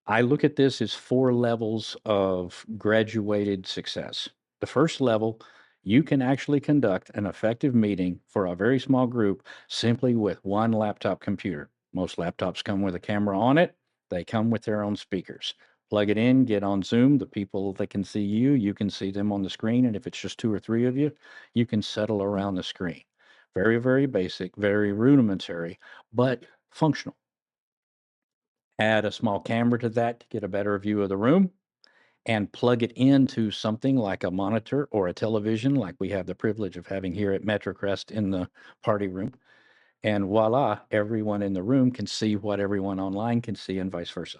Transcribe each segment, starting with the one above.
I look at this as 4 levels of graduated success. The first level, you can actually conduct an effective meeting for a very small group simply with one laptop computer. Most laptops come with a camera on it. They come with their own speakers. Plug it in, get on Zoom. The people that can see you, you can see them on the screen. And if it's just 2 or 3 of you, you can settle around the screen. Very, very basic, very rudimentary, but functional. Add a small camera to that to get a better view of the room and plug it into something like a monitor or a television, like we have the privilege of having here at MetroCrest in the party room. And voila, everyone in the room can see what everyone online can see, and vice versa.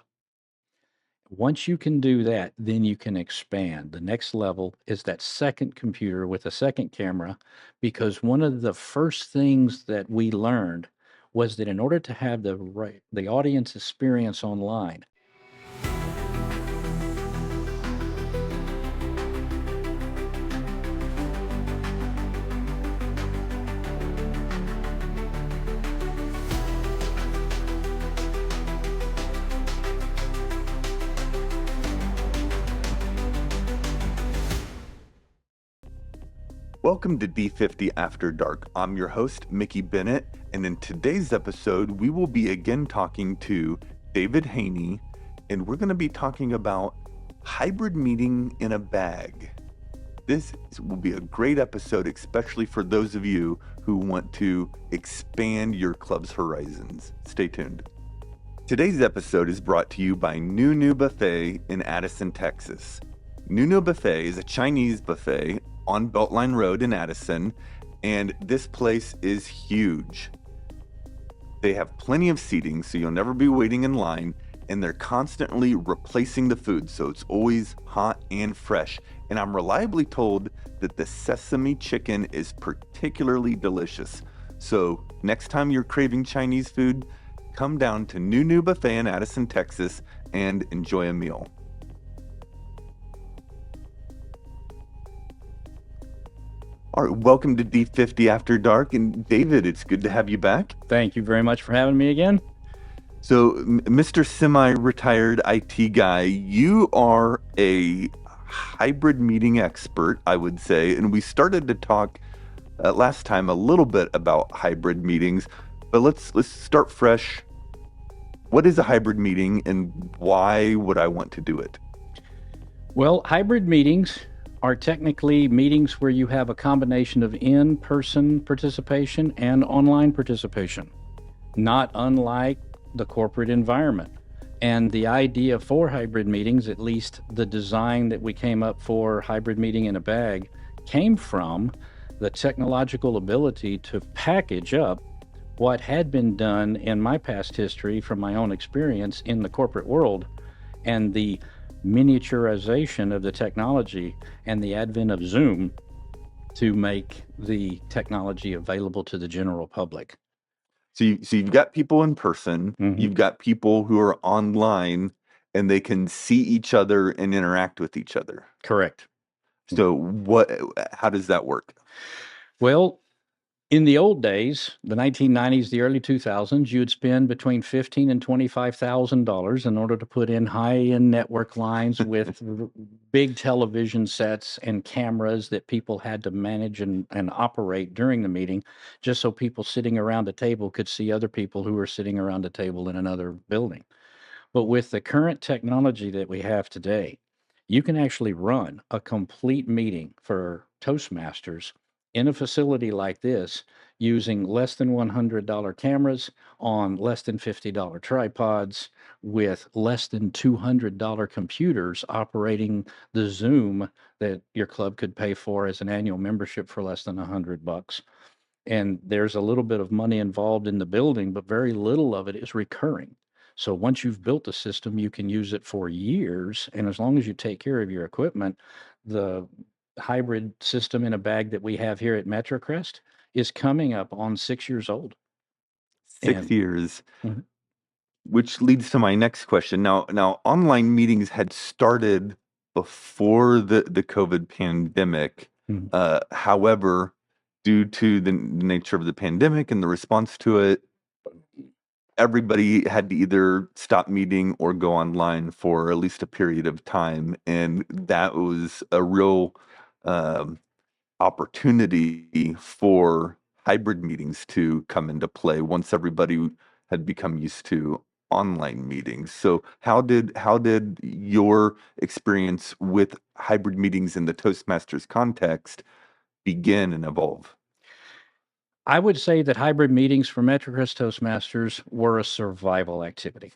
Once you can do that, then you can expand. The next level is that second computer with a second camera, because one of the first things that we learned was that in order to have the audience experience online, Welcome to D50 After Dark. I'm your host, Mickey Bennett, and in today's episode, we will be again talking to David Haney, and we're going to be talking about hybrid meeting in a bag. This will be a great episode, especially for those of you who want to expand your club's horizons. Stay tuned. Today's episode is brought to you by Nunu Buffet in Addison, Texas. Nunu Buffet is a Chinese buffet on Beltline Road in Addison, and this place is huge. They have plenty of seating, so you'll never be waiting in line, and they're constantly replacing the food, so it's always hot and fresh. And I'm reliably told that the sesame chicken is particularly delicious. So next time you're craving Chinese food, come down to Nunu Buffet in Addison, Texas, and enjoy a meal. All right, welcome to D50 After Dark. And David, it's good to have you back. thank you very much for having me again. So, Mr. Semi-retired IT guy, you are a hybrid meeting expert, I would say. And we started to talk last time a little bit about hybrid meetings, but let's start fresh. What is a hybrid meeting and why would I want to do it? Well, hybrid meetings are technically meetings where you have a combination of in-person participation and online participation, not unlike the corporate environment. And the idea for hybrid meetings, at least the design that we came up for hybrid meeting in a bag, came from the technological ability to package up what had been done in my past history from my own experience in the corporate world and the miniaturization of the technology and the advent of Zoom to make the technology available to the general public. So you've got people in person, you've got people who are online, and they can see each other and interact with each other. Correct. So how does that work? Well, in the old days, the 1990s, the early 2000s, you'd spend between $15,000 and $25,000 in order to put in high-end network lines with big television sets and cameras that people had to manage and operate during the meeting, just so people sitting around a table could see other people who were sitting around a table in another building. But with the current technology that we have today, you can actually run a complete meeting for Toastmasters in a facility like this using less than $100 cameras on less than $50 tripods with less than $200 computers operating the Zoom that your club could pay for as an annual membership for less than $100. And there's a little bit of money involved in the building, but very little of it is recurring. So once you've built a system, you can use it for years. And as long as you take care of your equipment, the hybrid system in a bag that we have here at MetroCrest is coming up on 6 years old. 6 years. Mhm. Which leads to my next question. Now, online meetings had started before the COVID pandemic. Mhm. However, due to the nature of the pandemic and the response to it, everybody had to either stop meeting or go online for at least a period of time. And that was a real um, opportunity for hybrid meetings to come into play once everybody had become used to online meetings. So how did your experience with hybrid meetings in the Toastmasters context begin and evolve? I would say that hybrid meetings for MetroCrest Toastmasters were a survival activity.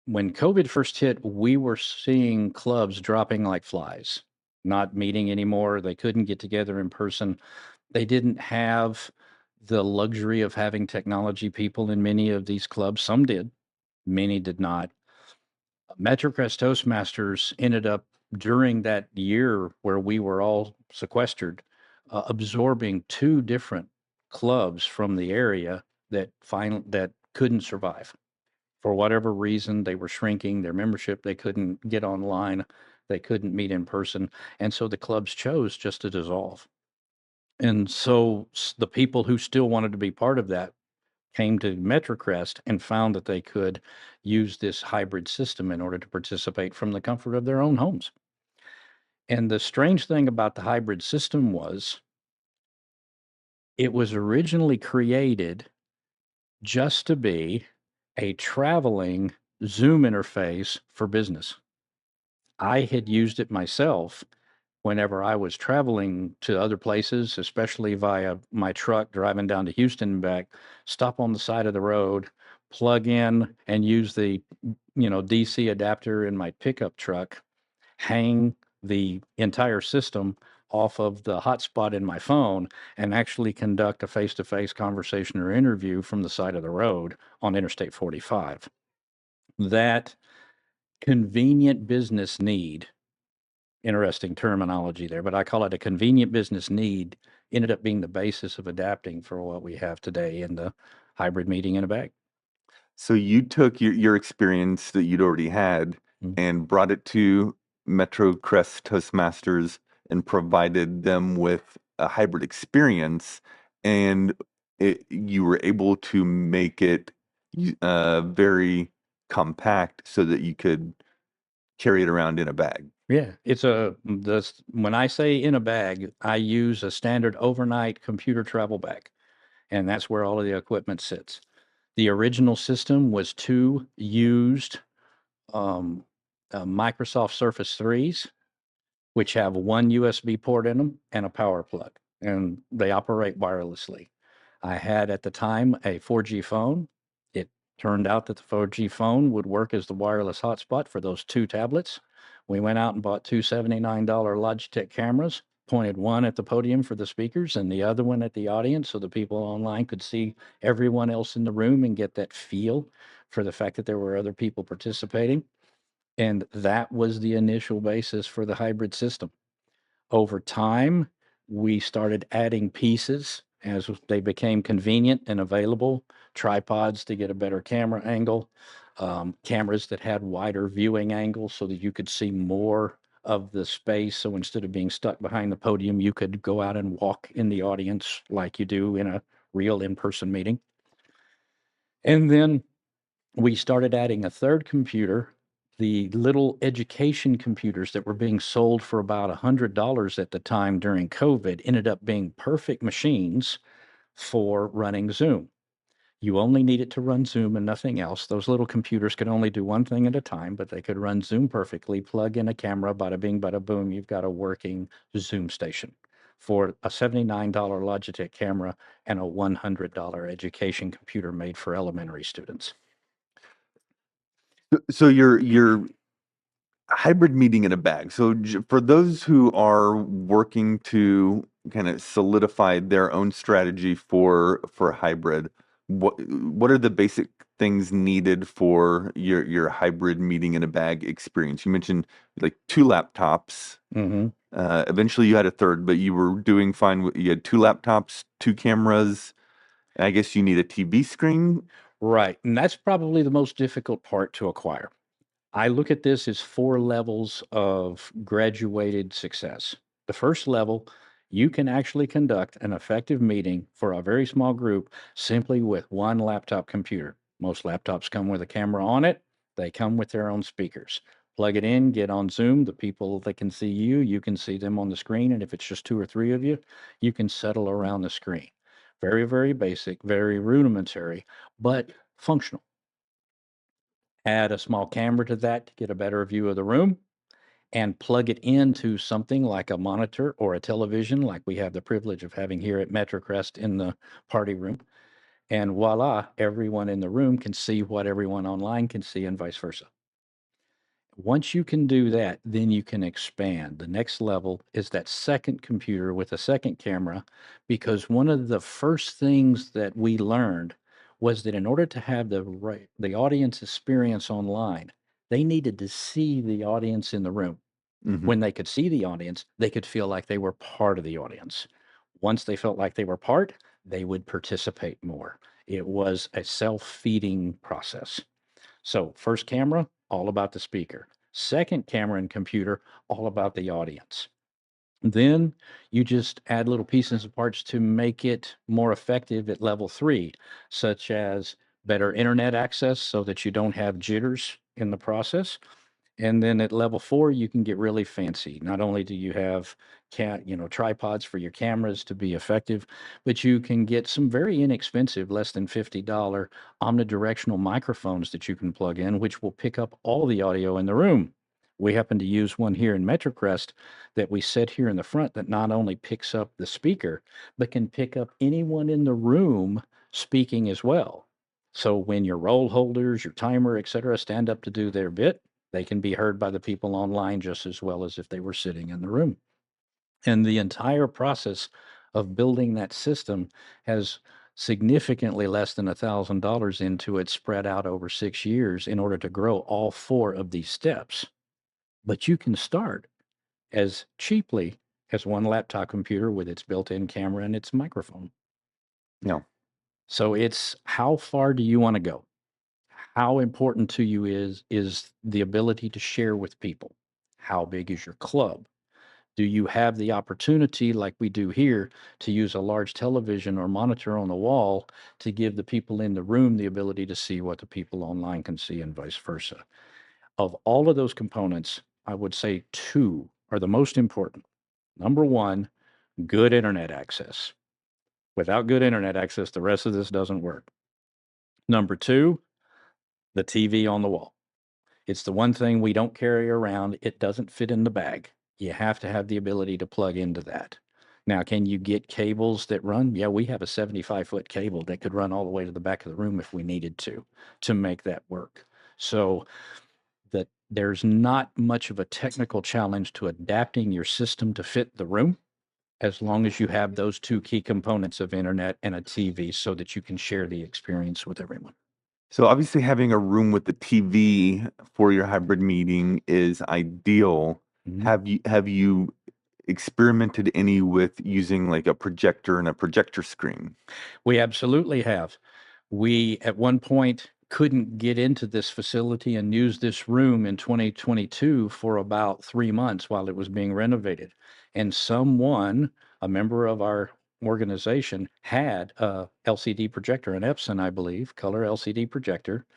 When COVID first hit, we were seeing clubs dropping like flies, not meeting anymore. They couldn't get together in person. They didn't have the luxury of having technology people in many of these clubs. Some did, many did not. MetroCrest Toastmasters ended up during that year where we were all sequestered, absorbing two different clubs from the area that couldn't survive for whatever reason. They were shrinking their membership. They couldn't get online. They couldn't meet in person, and so the clubs chose just to dissolve. And so the people who still wanted to be part of that came to MetroCrest and found that they could use this hybrid system in order to participate from the comfort of their own homes. And the strange thing about the hybrid system was it was originally created just to be a traveling Zoom interface for business. I had used it myself whenever I was traveling to other places, especially via my truck driving down to Houston and back, stop on the side of the road, plug in and use the DC adapter in my pickup truck, hang the entire system off of the hotspot in my phone and actually conduct a face-to-face conversation or interview from the side of the road on Interstate 45. That convenient business need, interesting terminology there, but I call it a convenient business need, ended up being the basis of adapting for what we have today in the hybrid meeting in a bag. So you took your experience that you'd already had Mm. and brought it to Metro Crest Toastmasters and provided them with a hybrid experience, and you were able to make it very compact so that you could carry it around in a bag. Yeah, when I say in a bag, I use a standard overnight computer travel bag, and that's where all of the equipment sits. The original system was two used um, Microsoft Surface 3s, which have one USB port in them and a power plug, and they operate wirelessly. I had at the time a 4G phone. It turned out that the 4G phone would work as the wireless hotspot for those two tablets. We went out and bought two $79 Logitech cameras, pointed one at the podium for the speakers and the other one at the audience so the people online could see everyone else in the room and get that feel for the fact that there were other people participating. And that was the initial basis for the hybrid system. Over time, we started adding pieces as they became convenient and available, tripods to get a better camera angle, cameras that had wider viewing angles so that you could see more of the space. So instead of being stuck behind the podium, you could go out and walk in the audience like you do in a real in-person meeting. And then we started adding a third computer. The little education computers that were being sold for about $100 at the time during COVID ended up being perfect machines for running Zoom. You only needed to run Zoom and nothing else. Those little computers could only do one thing at a time, but they could run Zoom perfectly. Plug in a camera, bada bing, bada boom, you've got a working Zoom station for a $79 Logitech camera and a $100 education computer made for elementary students. So your hybrid meeting in a bag. So for those who are working to kind of solidify their own strategy for hybrid, what are the basic things needed for your hybrid meeting in a bag experience? You mentioned like two laptops. Mm-hmm. Eventually you had a third, but you were doing fine. You had two laptops, two cameras, and I guess you need a TV screen. Right. And that's probably the most difficult part to acquire. I look at this as four levels of graduated success. The first level, you can actually conduct an effective meeting for a very small group simply with one laptop computer. Most laptops come with a camera on it. They come with their own speakers. Plug it in, get on Zoom. The people that can see you, you can see them on the screen. And if it's just 2 or 3 of you, you can settle around the screen. Very, very basic, very rudimentary, but functional. Add a small camera to that to get a better view of the room and plug it into something like a monitor or a television, like we have the privilege of having here at MetroCrest in the party room. And voila, everyone in the room can see what everyone online can see, and vice versa. Once you can do that, then you can expand. The next level is that second computer with a second camera, because one of the first things that we learned was that in order to have the audience experience online, they needed to see the audience in the room. Mhm. When they could see the audience, they could feel like they were part of the audience. Once they felt like they were part, they would participate more. It was a self-feeding process. So, first camera, all about the speaker. Second camera and computer, all about the audience. Then you just add little pieces and parts to make it more effective at level 3, such as better internet access so that you don't have jitters in the process. And then at level 4, you can get really fancy. Not only do you have tripods for your cameras to be effective, but you can get some very inexpensive, less than $50 omnidirectional microphones that you can plug in, which will pick up all the audio in the room. We happen to use one here in MetroCrest that we set here in the front that not only picks up the speaker, but can pick up anyone in the room speaking as well. So when your roll holders, your timer, etc., stand up to do their bit, they can be heard by the people online just as well as if they were sitting in the room. And the entire process of building that system has significantly less than $1,000 into it, spread out over 6 years in order to grow all 4 of these steps. But you can start as cheaply as one laptop computer with its built-in camera and its microphone. Yeah. So it's how far do you want to go? How important to you is the ability to share with people? How big is your club? Do you have the opportunity, like we do here, to use a large television or monitor on the wall to give the people in the room the ability to see what the people online can see, and vice versa? Of all of those components, I would say 2 are the most important. Number 1, good internet access. Without good internet access, the rest of this doesn't work. Number 2, the TV on the wall. It's the one thing we don't carry around. It doesn't fit in the bag. You have to have the ability to plug into that. Now, can you get cables that run? Yeah, we have a 75-foot cable that could run all the way to the back of the room if we needed to make that work. So that there's not much of a technical challenge to adapting your system to fit the room, as long as you have those 2 key components of internet and a TV so that you can share the experience with everyone. So obviously having a room with the TV for your hybrid meeting is ideal. Mhm. Have you experimented any with using like a projector and a projector screen? We absolutely have. We, at one point, couldn't get into this facility and use this room in 2022 for about 3 months while it was being renovated. And someone, a member of our organization, had a LCD projector, an Epson, I believe, color LCD projector,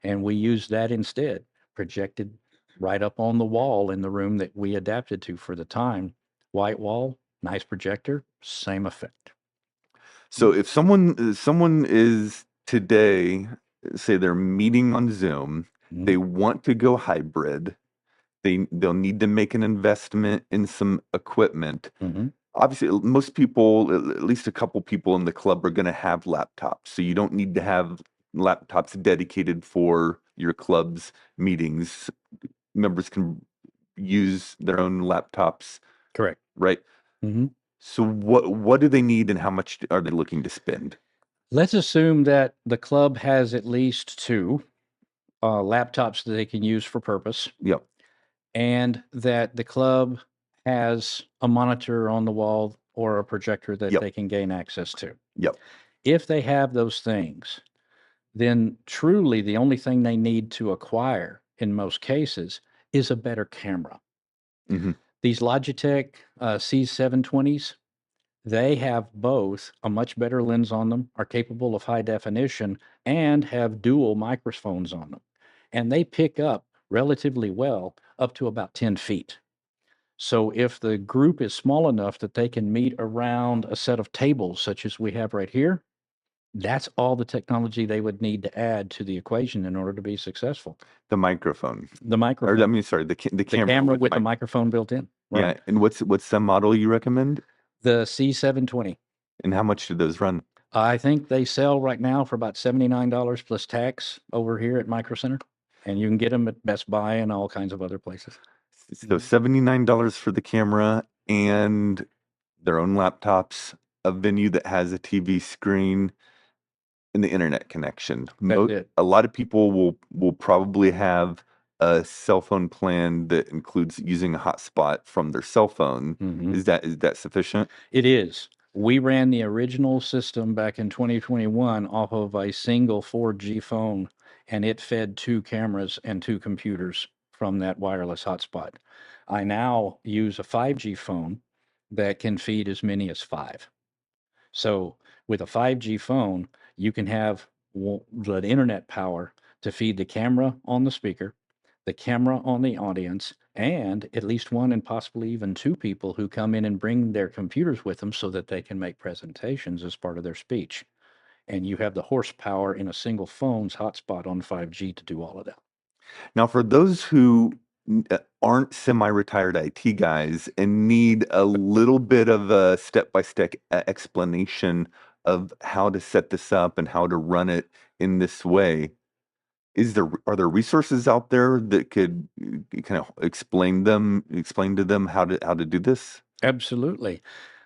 and we used that instead, projected right up on the wall in the room that we adapted to for the time. White wall, nice projector, same effect. So if someone is today, say they're meeting on Zoom, they Mhm. want to go hybrid, they'll need to make an investment in some equipment. Mhm. Obviously, most people, at least a couple people in the club, are going to have laptops. So you don't need to have laptops dedicated for your club's meetings. Members can use their own laptops, Correct. right? Mhm. So what do they need and how much are they looking to spend? Let's assume that the club has at least 2 laptops that they can use for purpose, Yep, and that the club has a monitor on the wall or a projector that yep, they can gain access to. yep. If they have those things, then truly the only thing they need to acquire in most cases is a better camera. Hmm. These Logitech C720s, They have both a much better lens on them, are capable of high definition, and have dual microphones on them. And they pick up relatively well up to about 10 feet. So if the group is small enough that they can meet around a set of tables, such as we have right here, that's all the technology they would need to add to the equation in order to be successful. The microphone, The or I microphone, mean, sorry, the the camera camera with with the mic. microphone built in. Yeah, Right. and what's the model you recommend, The C720. and how much do those run? I think they sell right now for about $79 plus tax over here at Micro Center, and you can get them at Best Buy and all kinds of other places. So $79 for the camera and their own laptops, a venue that has a TV screen, and the internet connection. That's it. A lot of people will probably have a cell phone plan that includes using a hotspot from their cell phone. Mhm. Is that sufficient? It is. We ran the original system back in 2021 off of a single 4G phone, and it fed two cameras and two computers from that wireless hotspot. I now use a 5G phone that can feed as many as five. So with a 5G phone, you can have the internet power to feed the camera on the speaker, the camera on the audience, and at least one and possibly even two people who come in and bring their computers with them so that they can make presentations as part of their speech. And you have the horsepower in a single phone's hotspot on 5G to do all of that. Now, for those who aren't semi-retired IT guys and need a little bit of a step-by-step explanation of how to set this up and how to run it in this way, are there resources out there that could kind of explain to them how to do this? Absolutely.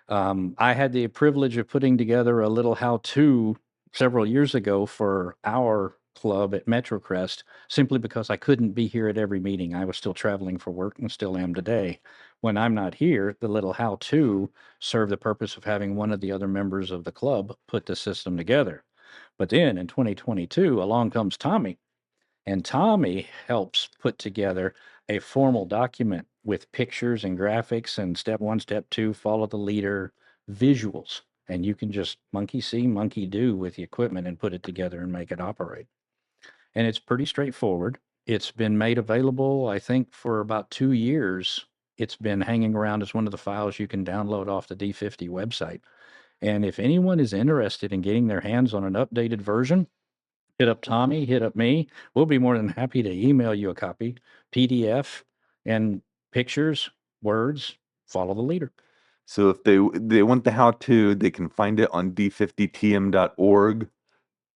I had the privilege of putting together a little how-to several years ago for our club at MetroCrest, simply because I couldn't be here at every meeting. I was still traveling for work and still am today. When I'm not here, the little how-to served the purpose of having one of the other members of the club put the system together. But then in 2022, along comes Tommy, and Tommy helps put together a formal document with pictures and graphics and step one, step two, follow the leader, visuals. And you can just monkey see, monkey do with the equipment and put it together and make it operate. And it's pretty straightforward. It's been made available, I think, for about 2 years. It's been hanging around as one of the files you can download off the D50 website. And if anyone is interested in getting their hands on an updated version, hit up Tommy, hit up me. We'll be more than happy to email you a copy, PDF, and pictures, words, follow the leader. So if they want the how-to, they can find it on d50tm.org,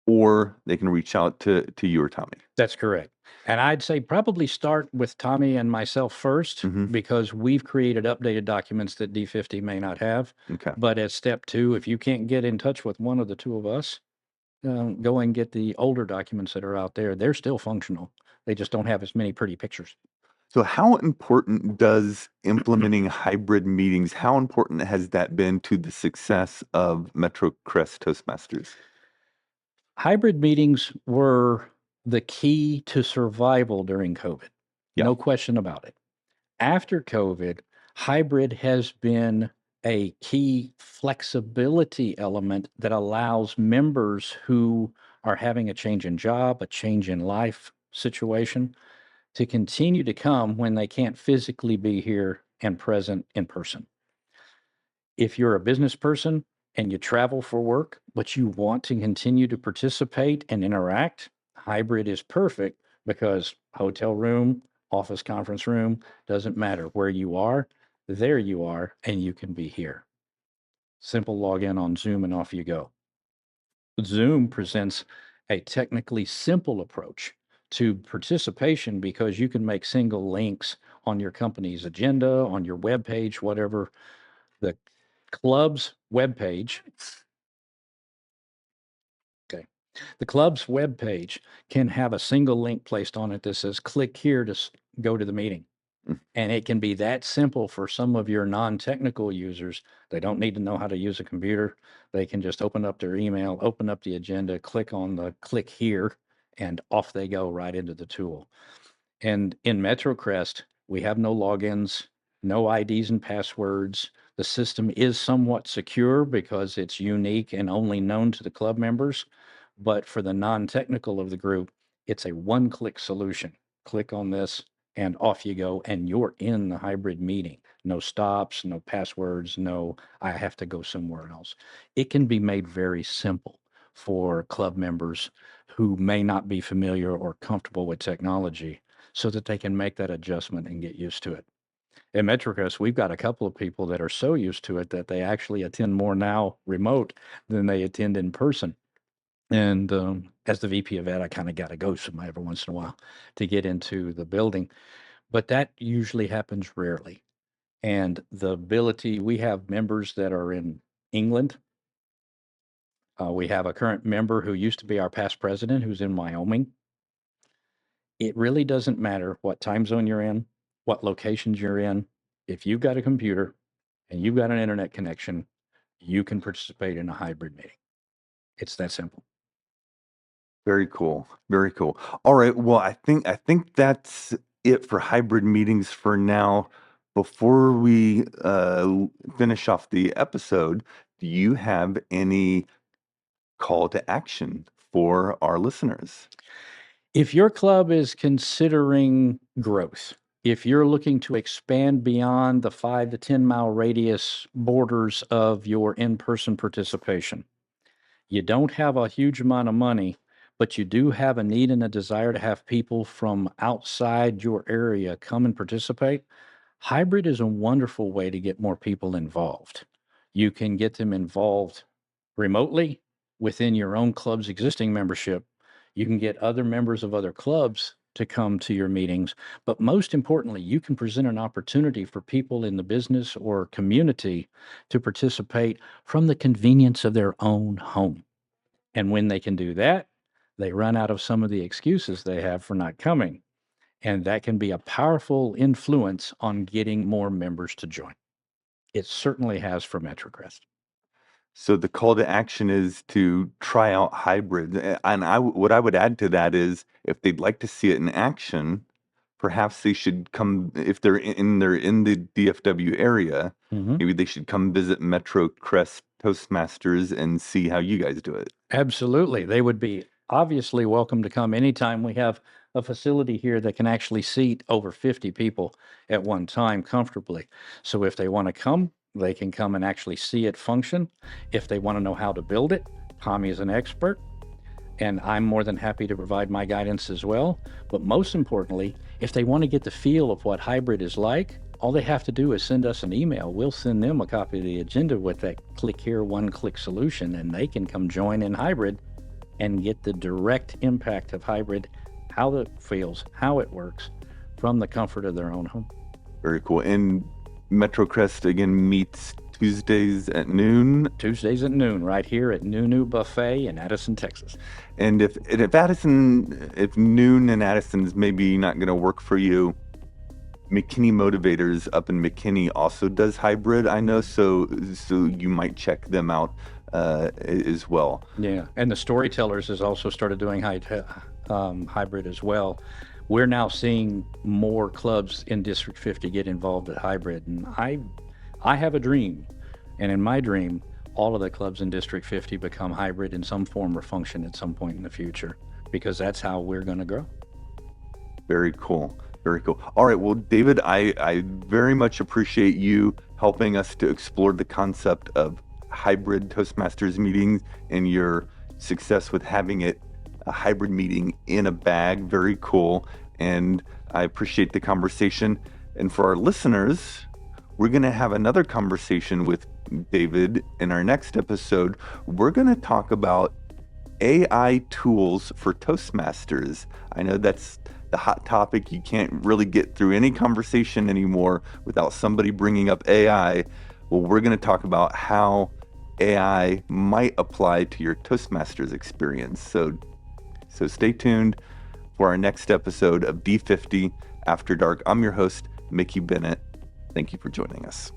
or they can reach out to you or Tommy. That's correct. And I'd say probably start with Tommy and myself first, Mhm. because we've created updated documents that D50 may not have. Okay. But as step two, if you can't get in touch with one of the two of us, go and get the older documents that are out there. They're still functional. They just don't have as many pretty pictures. So how important does implementing hybrid meetings, how important has that been to the success of MetroCrest Toastmasters? Hybrid meetings were the key to survival during COVID. Yeah. No question about it. After COVID, hybrid has been a key flexibility element that allows members who are having a change in job, a change in life situation, to continue to come when they can't physically be here and present in person. If you're a business person and you travel for work, but you want to continue to participate and interact, hybrid is perfect, because hotel room, office conference room, doesn't matter where you are, there you are, and you can be here. Simple login on Zoom and off you go. Zoom presents a technically simple approach to participation, because you can make single links on your company's agenda, on your web page, whatever. The club's webpage. Okay. The club's webpage can have a single link placed on it that says, click here to go to the meeting. Mm. And it can be that simple for some of your non-technical users. They don't need to know how to use a computer. They can just open up their email, open up the agenda, click on the click here, and off they go right into the tool. And in MetroCrest, we have no logins, no IDs and passwords. The system is somewhat secure because it's unique and only known to the club members. But for the non-technical of the group, it's a one-click solution. Click on this and off you go, and you're in the hybrid meeting. No stops, no passwords, no, I have to go somewhere else. It can be made very simple for club members who may not be familiar or comfortable with technology so that they can make that adjustment and get used to it. At Metrocrest, we've got a couple of people that are so used to it that they actually attend more now remote than they attend in person. And as the VP of Ed, I kind of got to go somewhere every once in a while to get into the building, but that usually happens rarely. And the ability, we have members that are in England. We have a current member who used to be our past president who's in Wyoming. It really doesn't matter what time zone you're in, what locations you're in. If you've got a computer and you've got an internet connection, you can participate in a hybrid meeting. It's that simple. Very cool. Very cool. All right. Well, I think that's it for hybrid meetings for now. Before we finish off the episode, do you have any call to action for our listeners? If your club is considering growth, if you're looking to expand beyond the 5 to 10 mile radius borders of your in-person participation, you don't have a huge amount of money, but you do have a need and a desire to have people from outside your area come and participate, hybrid is a wonderful way to get more people involved. You can get them involved remotely within your own club's existing membership. You can get other members of other clubs to come to your meetings. But most importantly, you can present an opportunity for people in the business or community to participate from the convenience of their own home. And when they can do that, they run out of some of the excuses they have for not coming. And that can be a powerful influence on getting more members to join. It certainly has for Metrocrest. So the call to action is to try out hybrid. And what I would add to that is if they'd like to see it in action, perhaps they should come if they're in the DFW area, Mhm. maybe they should come visit Metrocrest Toastmasters and see how you guys do it. Absolutely. They would be obviously welcome to come anytime. We have a facility here that can actually seat over 50 people at one time comfortably. So if they want to come, they can come and actually see it function. If they want to know how to build it, Tommy is an expert, and I'm more than happy to provide my guidance as well. But most importantly, if they want to get the feel of what hybrid is like, all they have to do is send us an email. We'll send them a copy of the agenda with that click here, one click solution, and they can come join in hybrid and get the direct impact of hybrid, how it feels, how it works from the comfort of their own home. Very cool. And Metrocrest again meets Tuesdays at noon. Tuesdays at noon, right here at Nunu Buffet in Addison, Texas. And if noon in Addison is maybe not going to work for you, McKinney Motivators up in McKinney also does hybrid, I know, so you might check them out as well. Yeah, and the Storytellers has also started doing hybrid as well. We're now seeing more clubs in District 50 get involved at hybrid, and I have a dream, and in my dream, all of the clubs in District 50 become hybrid in some form or function at some point in the future, because that's how we're going to grow. Very cool. Very cool. All right. Well, David, I very much appreciate you helping us to explore the concept of hybrid Toastmasters meetings and your success with having it a hybrid meeting in a bag. Very cool. And I appreciate the conversation. And for our listeners, we're going to have another conversation with David in our next episode. We're going to talk about AI tools for Toastmasters. I know that's the hot topic. You can't really get through any conversation anymore without somebody bringing up AI. Well, we're going to talk about how AI might apply to your Toastmasters experience. So stay tuned for our next episode of D50 After Dark. I'm your host, Mickey Bennett. Thank you for joining us.